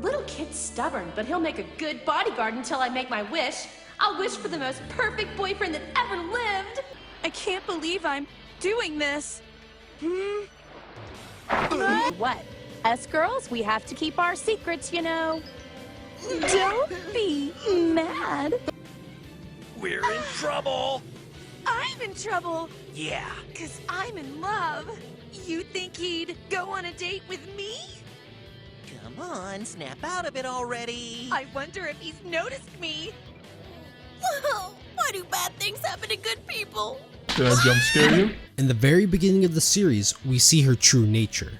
Little kid's stubborn, but he'll make a good bodyguard until I make my wish. I'll wish for the most perfect boyfriend that ever lived. I can't believe I'm doing this. What? Us girls, we have to keep our secrets, you know. Don't be mad. We're in trouble. I'm in trouble. Yeah. 'Cause I'm in love. You think he'd go on a date with me? Come on, snap out of it already. I wonder if he's noticed me. Why do bad things happen to good people? Did I jump scare you? In the very beginning of the series, we see her true nature.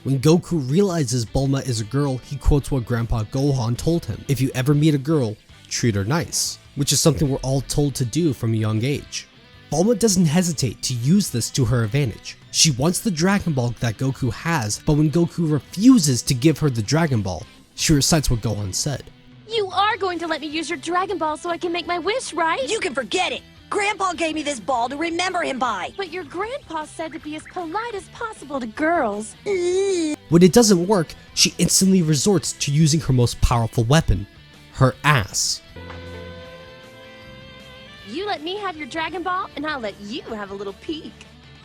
When Goku realizes Bulma is a girl, he quotes what Grandpa Gohan told him: if you ever meet a girl, treat her nice, which is something we're all told to do from a young age. Bulma doesn't hesitate to use this to her advantage. She wants the Dragon Ball that Goku has, but when Goku refuses to give her the Dragon Ball, she recites what Gohan said. You are going to let me use your Dragon Ball so I can make my wish, right? You can forget it. Grandpa gave me this ball to remember him by. But your grandpa said to be as polite as possible to girls. When it doesn't work, she instantly resorts to using her most powerful weapon, her ass. You let me have your Dragon Ball, and I'll let you have a little peek.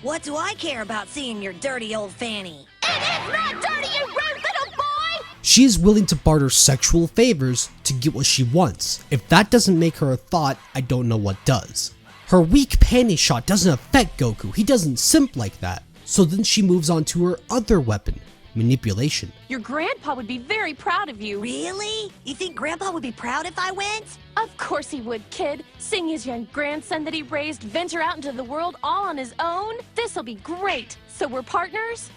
What do I care about seeing your dirty old fanny? It is not dirty, you rude little boy! She is willing to barter sexual favors to get what she wants. If that doesn't make her a thought, I don't know what does. Her weak panty shot doesn't affect Goku, he doesn't simp like that. So then she moves on to her other weapon, manipulation. Your grandpa would be very proud of you. Really? You think Grandpa would be proud if I went? Of course he would, kid. Seeing his young grandson that he raised venture out into the world all on his own? This'll be great. So we're partners?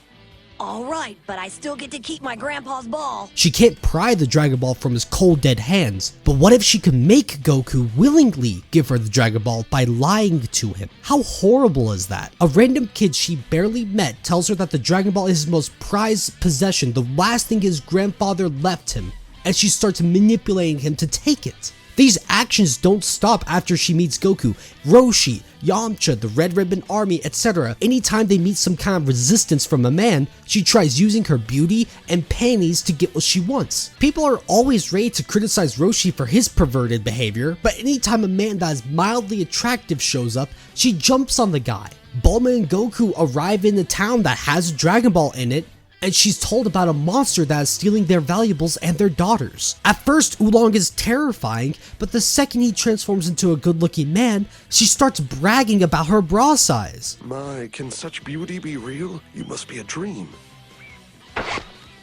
All right, but I still get to keep my grandpa's ball. She can't pry the Dragon Ball from his cold dead hands, but what if she could make Goku willingly give her the Dragon Ball by lying to him? How horrible is that? A random kid she barely met tells her that the Dragon Ball is his most prized possession, the last thing his grandfather left him, and she starts manipulating him to take it. These actions don't stop after she meets Goku, Roshi, Yamcha, the Red Ribbon Army, etc. Anytime they meet some kind of resistance from a man, she tries using her beauty and panties to get what she wants. People are always ready to criticize Roshi for his perverted behavior, but anytime a man that is mildly attractive shows up, she jumps on the guy. Bulma and Goku arrive in the town that has a Dragon Ball in it, and she's told about a monster that is stealing their valuables and their daughters. At first, Oolong is terrifying, but the second he transforms into a good-looking man, she starts bragging about her bra size. My, can such beauty be real? You must be a dream.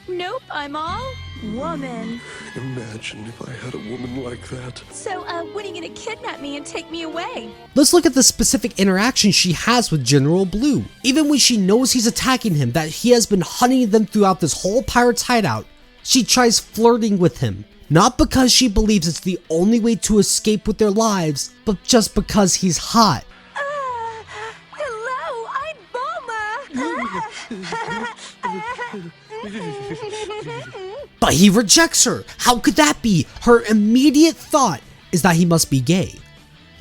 Nope, I'm all woman. Imagine if I had a woman like that. So, when are you gonna kidnap me and take me away? Let's look at the specific interaction she has with General Blue. Even when she knows he's attacking him, that he has been hunting them throughout this whole pirate's hideout, she tries flirting with him. Not because she believes it's the only way to escape with their lives, but just because he's hot. Hello, I'm Bulma. But he rejects her. How could that be? Her immediate thought is that he must be gay.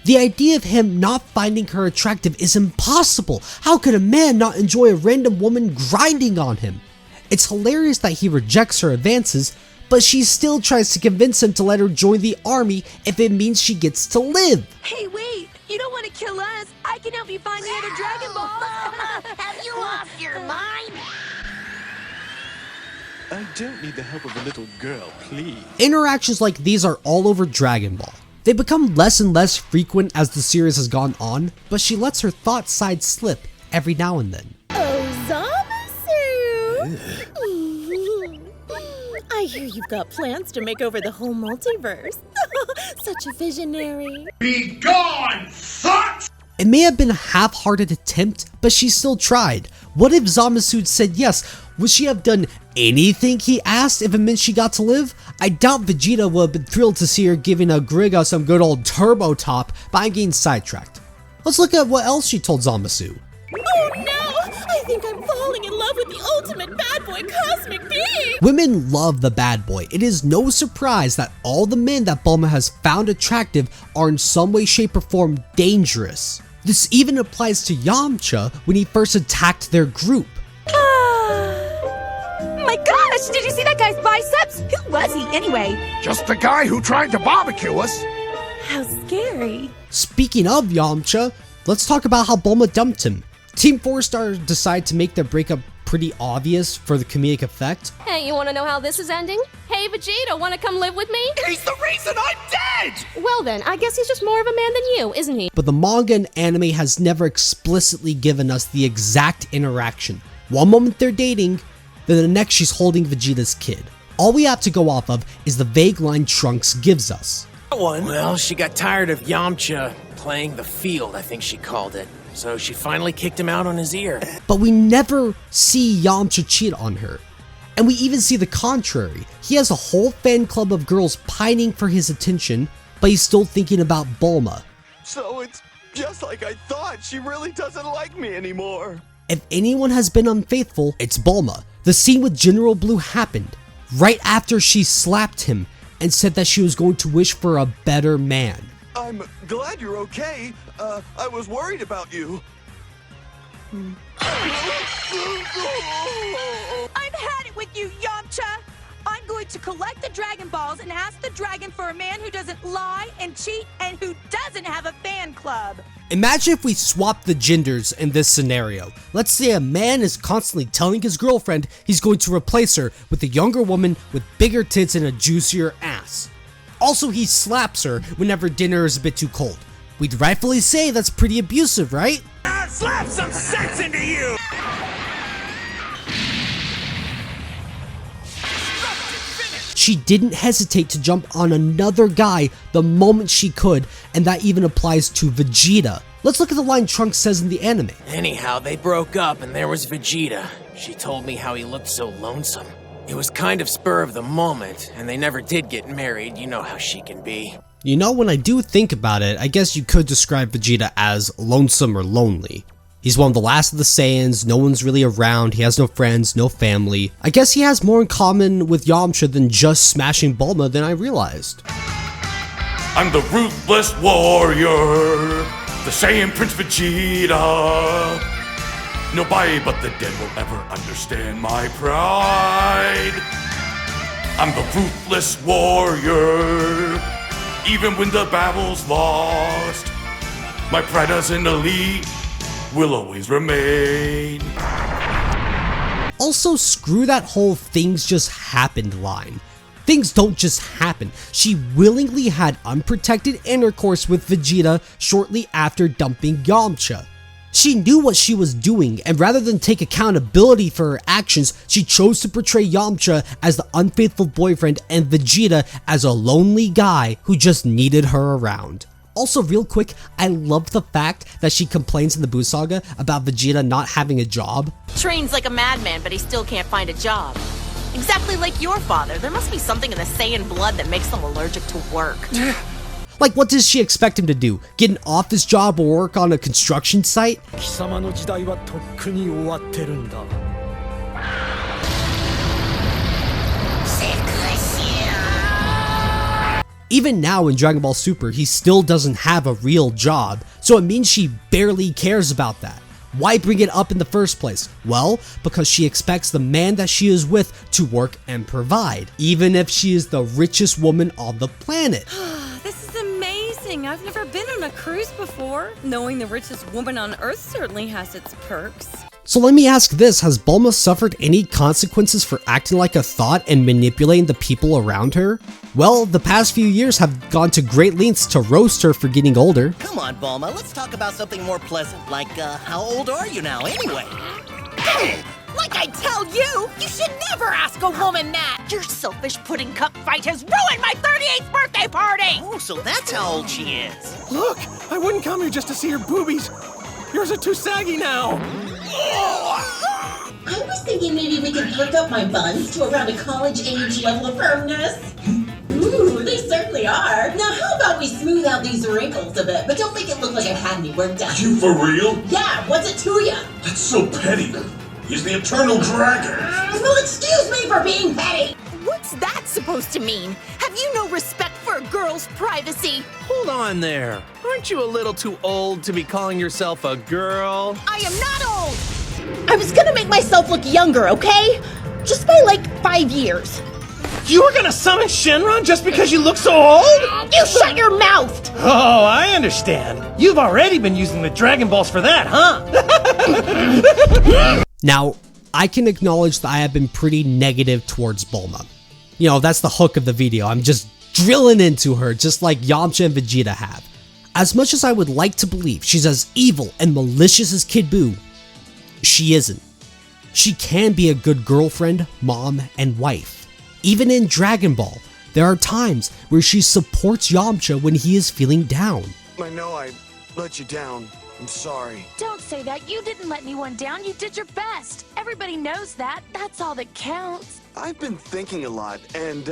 The idea of him not finding her attractive is impossible. How could a man not enjoy a random woman grinding on him? It's hilarious that he rejects her advances, but she still tries to convince him to let her join the army if it means she gets to live. Hey, wait! You don't want to kill us! I can help you find the other Dragon Balls! Have you lost your mind? I don't need the help of a little girl, please. Interactions like these are all over Dragon Ball. They become less and less frequent as the series has gone on, but she lets her thought side slip every now and then. I hear you've got plans to make over the whole multiverse. Such a visionary. Be gone, thought! It may have been a half-hearted attempt, but she still tried. What if Zamasu said yes? Would she have done anything he asked if it meant she got to live? I doubt Vegeta would have been thrilled to see her giving a Griga some good old turbo top, but I'm getting sidetracked. Let's look at what else she told Zamasu. Oh no! I think I'm falling in love with the ultimate bad boy cosmic being! Women love the bad boy. It is no surprise that all the men that Bulma has found attractive are in some way, shape, or form dangerous. This even applies to Yamcha when he first attacked their group. My gosh! gosh, did you see that guy's biceps? Who was he anyway? Just the guy who tried to barbecue us. How scary. Speaking of Yamcha, let's talk about how Bulma dumped him. Team 4-Star decided to make their breakup pretty obvious for the comedic effect. Hey, you wanna know how this is ending? Hey, Vegeta, wanna come live with me? He's the reason I'm dead! Well then, I guess he's just more of a man than you, isn't he? But the manga and anime has never explicitly given us the exact interaction. One moment they're dating, then the next she's holding Vegeta's kid. All we have to go off of is the vague line Trunks gives us. Well, she got tired of Yamcha playing the field, I think she called it. So she finally kicked him out on his ear. But we never see Yamcha cheat on her. And we even see the contrary. He has a whole fan club of girls pining for his attention, but he's still thinking about Bulma. So it's just like I thought. She really doesn't like me anymore. If anyone has been unfaithful, it's Bulma. The scene with General Blue happened right after she slapped him and said that she was going to wish for a better man. I'm glad you're okay. I was worried about you. I've had it with you, Yamcha. I'm going to collect the Dragon Balls and ask the dragon for a man who doesn't lie and cheat and who doesn't have a fan club. Imagine if we swapped the genders in this scenario. Let's say a man is constantly telling his girlfriend he's going to replace her with a younger woman with bigger tits and a juicier ass. Also, he slaps her whenever dinner is a bit too cold. We'd rightfully say that's pretty abusive, right? Slap some sense into you! She didn't hesitate to jump on another guy the moment she could, and that even applies to Vegeta. Let's look at the line Trunks says in the anime. Anyhow, they broke up and there was Vegeta. She told me how he looked so lonesome. It was kind of spur of the moment, and they never did get married. You know how she can be. You know, when I do think about it, I guess you could describe Vegeta as lonesome or lonely. He's one of the last of the Saiyans, no one's really around, he has no friends, no family. I guess he has more in common with Yamcha than just smashing Bulma than I realized. I'm the ruthless warrior, the Saiyan Prince Vegeta. Nobody but the dead will ever understand my pride. I'm the ruthless warrior, even when the battle's lost. My pride as an elite will always remain. Also, screw that whole things just happened line. Things don't just happen. She willingly had unprotected intercourse with Vegeta shortly after dumping Yamcha. She knew what she was doing, and rather than take accountability for her actions, she chose to portray Yamcha as the unfaithful boyfriend and Vegeta as a lonely guy who just needed her around. Also, real quick, I love the fact that she complains in the Buu Saga about Vegeta not having a job. Trains like a madman, but he still can't find a job. Exactly like your father. There must be something in the Saiyan blood that makes them allergic to work. Like, what does she expect him to do? Get an office job or work on a construction site? Even now in Dragon Ball Super, he still doesn't have a real job, so it means she barely cares about that. Why bring it up in the first place? Well, because she expects the man that she is with to work and provide, even if she is the richest woman on the planet. This is amazing. I've never been on a cruise before. Knowing the richest woman on Earth certainly has its perks. So let me ask this, has Bulma suffered any consequences for acting like a thought and manipulating the people around her? Well, the past few years have gone to great lengths to roast her for getting older. Come on, Bulma, let's talk about something more pleasant, like, how old are you now, anyway? Like I tell you, you should never ask a woman that. Your selfish pudding cup fight has ruined my 38th birthday party. Oh, so that's how old she is. Look, I wouldn't come here just to see her boobies. Yours are too saggy now. I was thinking maybe we could perk up my buns to around a college-age level of firmness. Ooh, they certainly are. Now, how about we smooth out these wrinkles a bit, but don't make it look like I've had any work done. You for real? Yeah, what's it to ya? That's so petty. He's the eternal dragon. Well, excuse me for being petty. What's that supposed to mean? Have you no respect for a girl's privacy? Hold on there. Aren't you a little too old to be calling yourself a girl? I am not old. I was gonna make myself look younger, okay? Just by like 5 years. You were gonna summon Shenron just because you look so old? You shut your mouth! Oh, I understand. You've already been using the Dragon Balls for that, huh? Now, I can acknowledge that I have been pretty negative towards Bulma. You know, that's the hook of the video. I'm just drilling into her, just like Yamcha and Vegeta have. As much as I would like to believe she's as evil and malicious as Kid Buu, she isn't. She can be a good girlfriend, mom, and wife. Even in Dragon Ball, there are times where she supports Yamcha when he is feeling down. I know I let you down. I'm sorry. Don't say that. You didn't let anyone down. You did your best. Everybody knows that. That's all that counts. I've been thinking a lot, and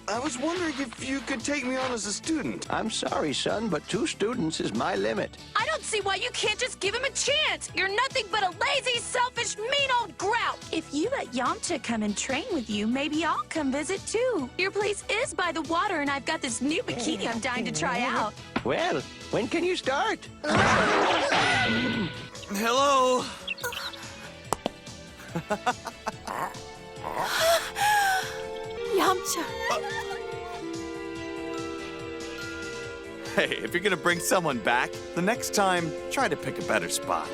I was wondering if you could take me on as a student. I'm sorry, son, but 2 students is my limit. I don't see why you can't just give him a chance. You're nothing but a lazy, selfish, mean old grouch. If you let Yamcha come and train with you, maybe I'll come visit too. Your place is by the water, and I've got this new bikini I'm dying to try out. Well, when can you start? Hello. Yamcha. Hey, if you're gonna bring someone back, the next time, try to pick a better spot.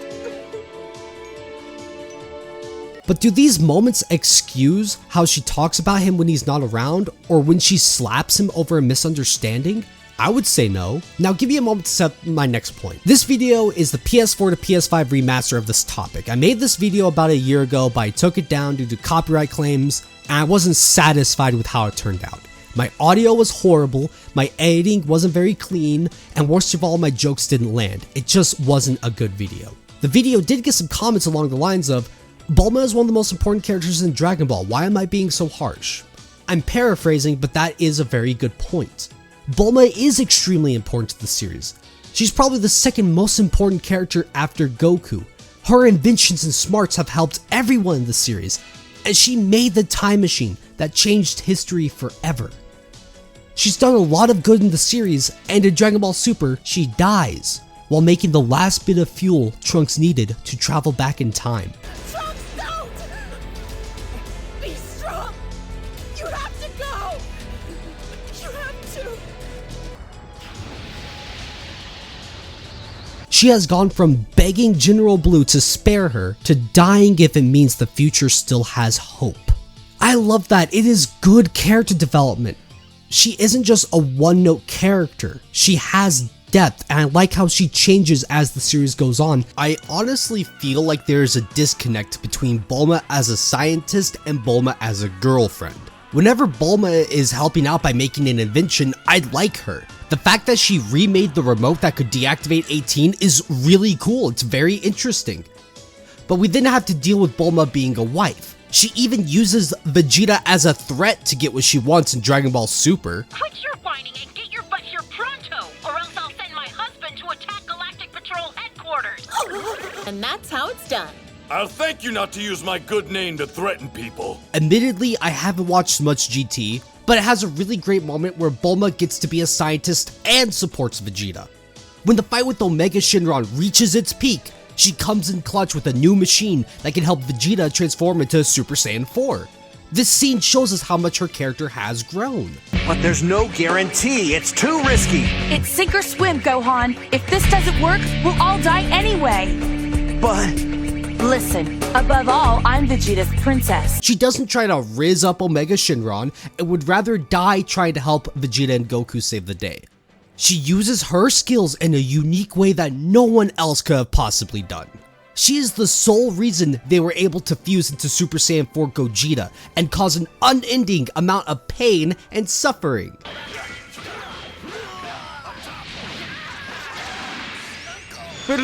But do these moments excuse how she talks about him when he's not around, or when she slaps him over a misunderstanding? I would say no. Now give me a moment to set my next point. This video is the PS4 to PS5 remaster of this topic. I made this video about a year ago, but I took it down due to copyright claims, and I wasn't satisfied with how it turned out. My audio was horrible, my editing wasn't very clean, and worst of all, my jokes didn't land. It just wasn't a good video. The video did get some comments along the lines of, Bulma is one of the most important characters in Dragon Ball, why am I being so harsh? I'm paraphrasing, but that is a very good point. Bulma is extremely important to the series. She's probably the second most important character after Goku. Her inventions and smarts have helped everyone in the series, and she made the time machine that changed history forever. She's done a lot of good in the series, and in Dragon Ball Super, she dies, while making the last bit of fuel Trunks needed to travel back in time. Trunks, don't! Be strong! You have to go! You have to! She has gone from begging General Blue to spare her to dying if it means the future still has hope. I love that. It is good character development. She isn't just a one-note character. She has depth, and I like how she changes as the series goes on. I honestly feel like there is a disconnect between Bulma as a scientist and Bulma as a girlfriend. Whenever Bulma is helping out by making an invention, I like her. The fact that she remade the remote that could deactivate 18 is really cool. It's very interesting. But we didn't have to deal with Bulma being a wife. She even uses Vegeta as a threat to get what she wants in Dragon Ball Super. Quit your whining and get your butt here pronto, or else I'll send my husband to attack Galactic Patrol headquarters. And that's how it's done. I'll thank you not to use my good name to threaten people. Admittedly, I haven't watched much GT, but it has a really great moment where Bulma gets to be a scientist and supports Vegeta. When the fight with Omega Shenron reaches its peak, she comes in clutch with a new machine that can help Vegeta transform into Super Saiyan 4. This scene shows us how much her character has grown. But there's no guarantee. It's too risky. It's sink or swim, Gohan. If this doesn't work, we'll all die anyway. But... Listen, above all, I'm Vegeta's princess. She doesn't try to rizz up Omega Shenron and would rather die trying to help Vegeta and Goku save the day. She uses her skills in a unique way that no one else could have possibly done. She is the sole reason they were able to fuse into Super Saiyan 4 Gogeta and cause an unending amount of pain and suffering. Are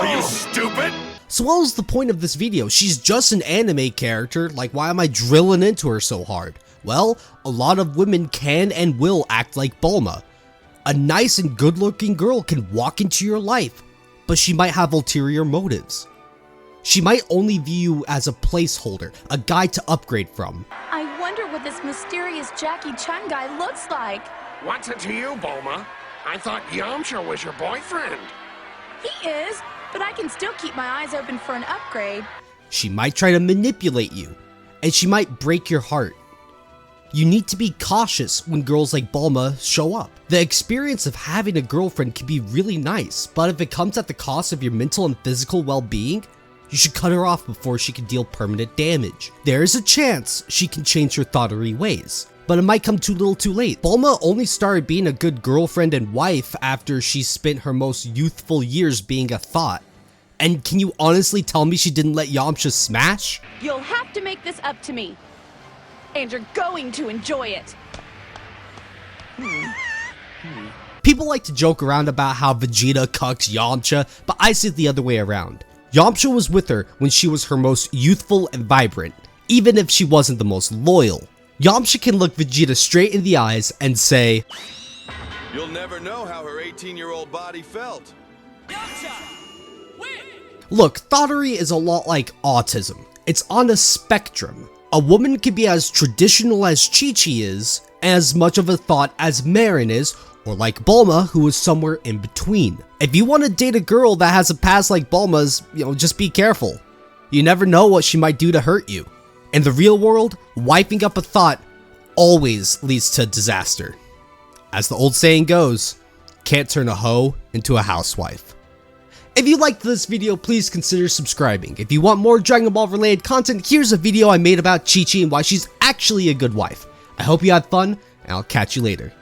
you stupid? So what was the point of this video? She's just an anime character, like why am I drilling into her so hard? Well, a lot of women can and will act like Bulma. A nice and good-looking girl can walk into your life, but she might have ulterior motives. She might only view you as a placeholder, a guy to upgrade from. I wonder what this mysterious Jackie Chan guy looks like. What's it to you, Bulma? I thought Yamcha was your boyfriend. He is, but I can still keep my eyes open for an upgrade. She might try to manipulate you, and she might break your heart. You need to be cautious when girls like Bulma show up. The experience of having a girlfriend can be really nice, but if it comes at the cost of your mental and physical well-being, you should cut her off before she can deal permanent damage. There is a chance she can change her thottery ways, but it might come too little too late. Bulma only started being a good girlfriend and wife after she spent her most youthful years being a thought. And can you honestly tell me she didn't let Yamcha smash? You'll have to make this up to me. And you're going to enjoy it. People like to joke around about how Vegeta cucks Yamcha, but I see it the other way around. Yamcha was with her when she was her most youthful and vibrant, even if she wasn't the most loyal. Yamcha can look Vegeta straight in the eyes and say, "You'll never know how her 18-year-old body felt." Look, thottery is a lot like autism. It's on a spectrum. A woman can be as traditional as Chi-Chi is, as much of a thought as Marin is, or like Bulma, who is somewhere in between. If you want to date a girl that has a past like Bulma's, just be careful. You never know what she might do to hurt you. In the real world, wiping up a thought always leads to disaster. As the old saying goes, can't turn a hoe into a housewife. If you liked this video, please consider subscribing. If you want more Dragon Ball related content, here's a video I made about Chi-Chi and why she's actually a good wife. I hope you had fun, and I'll catch you later.